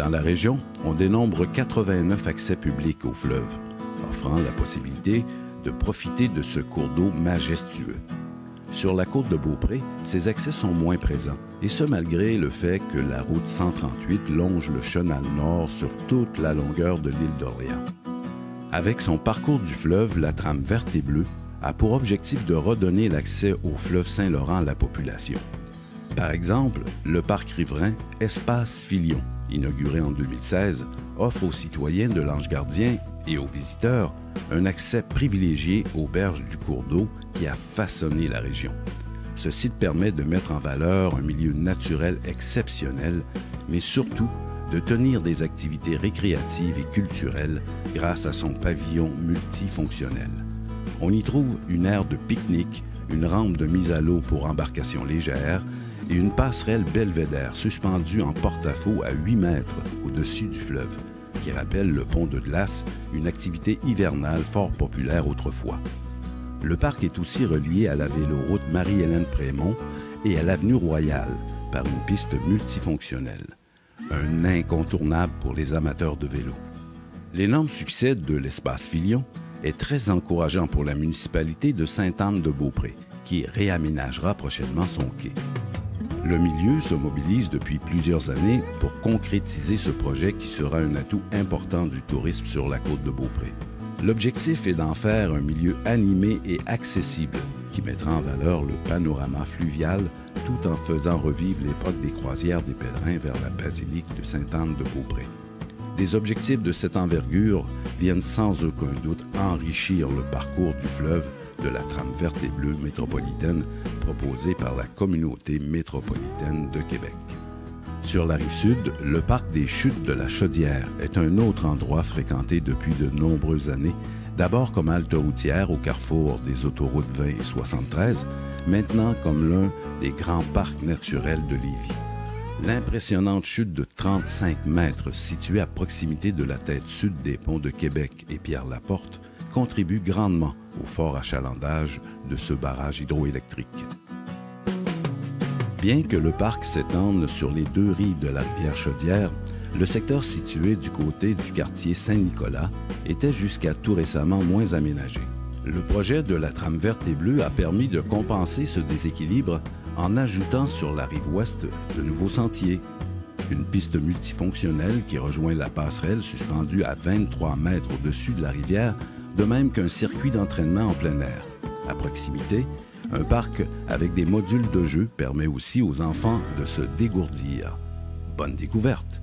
Dans la région, on dénombre 89 accès publics au fleuve, offrant la possibilité de profiter de ce cours d'eau majestueux. Sur la côte de Beaupré, ces accès sont moins présents, et ce malgré le fait que la route 138 longe le chenal nord sur toute la longueur de l'île d'Orléans. Avec son parcours du fleuve, la trame verte et bleue a pour objectif de redonner l'accès au fleuve Saint-Laurent à la population. Par exemple, le parc riverain Espace Filion, inauguré en 2016, offre aux citoyens de l'Ange Gardien et aux visiteurs un accès privilégié aux berges du cours d'eau qui a façonné la région. Ce site permet de mettre en valeur un milieu naturel exceptionnel, mais surtout de tenir des activités récréatives et culturelles grâce à son pavillon multifonctionnel. On y trouve une aire de pique-nique, une rampe de mise à l'eau pour embarcations légères et une passerelle belvédère suspendue en porte-à-faux à 8 mètres au-dessus du fleuve, qui rappelle le pont de glace, une activité hivernale fort populaire autrefois. Le parc est aussi relié à la véloroute Marie-Hélène Prémont et à l'avenue Royale par une piste multifonctionnelle. Un incontournable pour les amateurs de vélo. L'énorme succès de l'espace Filion est très encourageant pour la municipalité de Sainte-Anne-de-Beaupré, qui réaménagera prochainement son quai. Le milieu se mobilise depuis plusieurs années pour concrétiser ce projet qui sera un atout important du tourisme sur la côte de Beaupré. L'objectif est d'en faire un milieu animé et accessible qui mettra en valeur le panorama fluvial tout en faisant revivre l'époque des croisières des pèlerins vers la basilique de Sainte-Anne-de-Beaupré. Des objectifs de cette envergure viennent sans aucun doute enrichir le parcours du fleuve de la trame verte et bleue métropolitaine proposée par la communauté métropolitaine de Québec. Sur la rive sud, le parc des Chutes de la Chaudière est un autre endroit fréquenté depuis de nombreuses années, d'abord comme halte routière au carrefour des autoroutes 20 et 73, maintenant comme l'un des grands parcs naturels de Lévis. L'impressionnante chute de 35 mètres située à proximité de la tête sud des ponts de Québec et Pierre-Laporte contribue grandement au fort achalandage de ce barrage hydroélectrique. Bien que le parc s'étende sur les deux rives de la rivière Chaudière, le secteur situé du côté du quartier Saint-Nicolas était jusqu'à tout récemment moins aménagé. Le projet de la trame verte et bleue a permis de compenser ce déséquilibre en ajoutant sur la rive ouest de nouveaux sentiers. Une piste multifonctionnelle qui rejoint la passerelle suspendue à 23 mètres au-dessus de la rivière, de même qu'un circuit d'entraînement en plein air. À proximité, un parc avec des modules de jeu permet aussi aux enfants de se dégourdir. Bonne découverte!